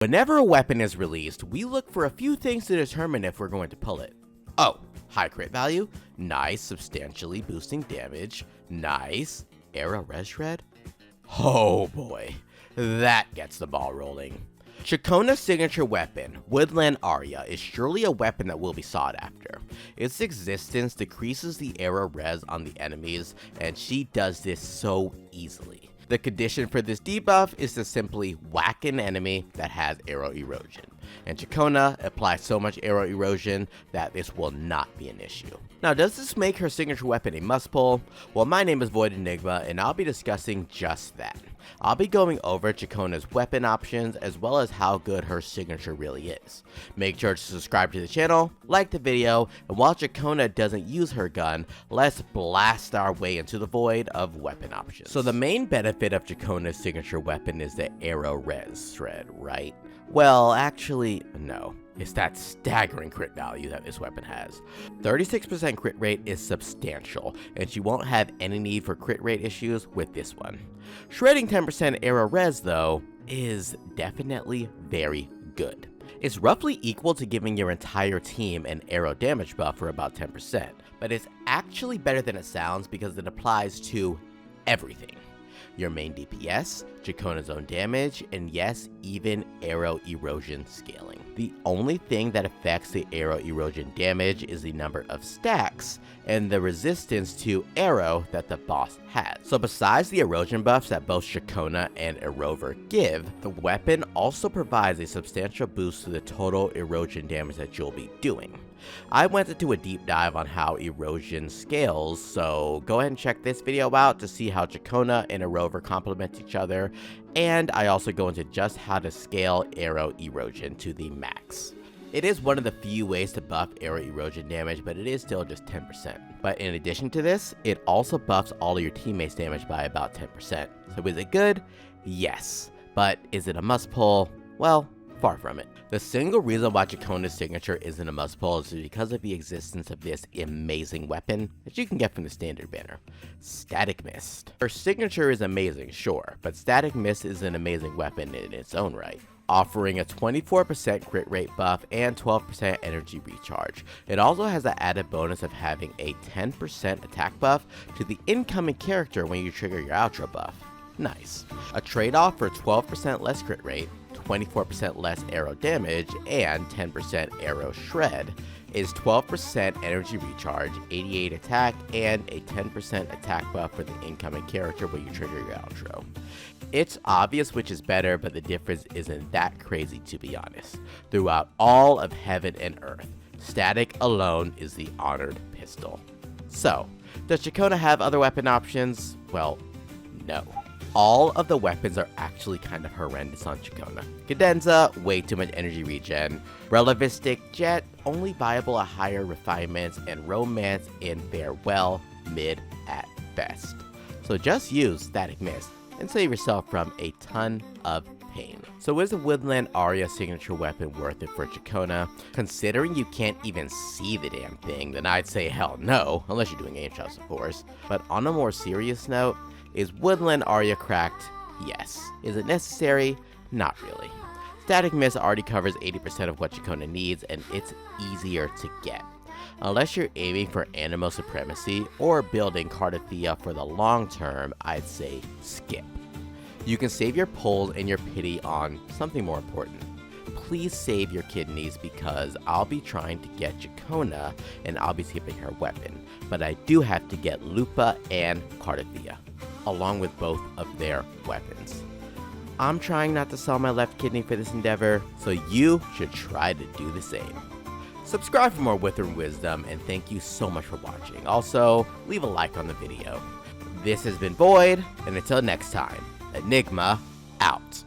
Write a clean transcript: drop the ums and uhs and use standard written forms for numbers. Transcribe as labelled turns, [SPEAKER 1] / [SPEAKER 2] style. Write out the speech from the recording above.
[SPEAKER 1] Whenever a weapon is released, we look for a few things to determine if we're going to pull it. Oh, high crit value, nice, substantially boosting damage, nice, Aero Res shred. Oh boy, that gets the ball rolling. Ciaccona's signature weapon, Woodland Aria, is surely a weapon that will be sought after. Its existence decreases the Aero Res on the enemies, and she does this so easily. The condition for this debuff is to simply whack an enemy that has Aero Erosion, and Ciaccona applies so much Aero Erosion that this will not be an issue. Now, does this make her signature weapon a must pull? Well, my name is Void Enigma, and I'll be discussing just that. I'll be going over Ciaccona's weapon options as well as how good her signature really is. Make sure to subscribe to the channel, like the video, and while Ciaccona doesn't use her gun, let's blast our way into the void of weapon options. So the main benefit of Ciaccona's signature weapon is the Aero Res shred, right? Well, actually, no. It's that staggering crit value that this weapon has. 36% crit rate is substantial, and she won't have any need for crit rate issues with this one. Shredding 10% Aero Res, though, is definitely very good. It's roughly equal to giving your entire team an arrow damage buff for about 10%, but it's actually better than it sounds because it applies to everything. Your main DPS, Ciaccona's own damage, and yes, even Aero Erosion scaling. The only thing that affects the Aero Erosion damage is the number of stacks and the resistance to arrow that the boss has. So besides the erosion buffs that both Ciaccona and Erover give, the weapon also provides a substantial boost to the total erosion damage that you'll be doing. I went into a deep dive on how erosion scales, so go ahead and check this video out to see how Ciaccona and Erover complement each other, and I also go into just how to scale Aero Erosion to the max. It is one of the few ways to buff Aero Erosion damage, but it is still just 10%. But in addition to this, it also buffs all of your teammates' damage by about 10%. So is it good? Yes. But is it a must pull? Well, far from it. The single reason why Ciaccona's signature isn't a must pull is because of the existence of this amazing weapon that you can get from the standard banner, Static Mist. Her signature is amazing, sure, but Static Mist is an amazing weapon in its own right, offering a 24% crit rate buff and 12% energy recharge. It also has the added bonus of having a 10% attack buff to the incoming character when you trigger your outro buff. Nice. A trade-off for 12% less crit rate, 24% less arrow damage, and 10% arrow shred is 12% energy recharge, 88 attack, and a 10% attack buff for the incoming character when you trigger your outro. It's obvious which is better, but the difference isn't that crazy, to be honest. Throughout all of heaven and earth, Static alone is the honored pistol. So, does Ciaccona have other weapon options? Well, no. All of the weapons are actually kind of horrendous on Ciaccona. Cadenza, way too much energy regen. Relativistic Jet, only viable at higher refinements, and Romance in Farewell, mid at best. So just use Static Mist and save yourself from a ton of pain. So is the Woodland Aria signature weapon worth it for Ciaccona? Considering you can't even see the damn thing, then I'd say hell no, unless you're doing aim shots, of course. But on a more serious note, is Woodland Aria cracked? Yes. Is it necessary? Not really. Static Mist already covers 80% of what Ciaccona needs, and it's easier to get. Unless you're aiming for Animo Supremacy or building Cardathea for the long term, I'd say skip. You can save your pulls and your pity on something more important. Please save your kidneys because I'll be trying to get Ciaccona and I'll be skipping her weapon, but I do have to get Lupa and Cardathea, along with both of their weapons. I'm trying not to sell my left kidney for this endeavor, so you should try to do the same. Subscribe for more Wuthering Wisdom, and thank you so much for watching. Also, leave a like on the video. This has been Void, and until next time, Enigma out.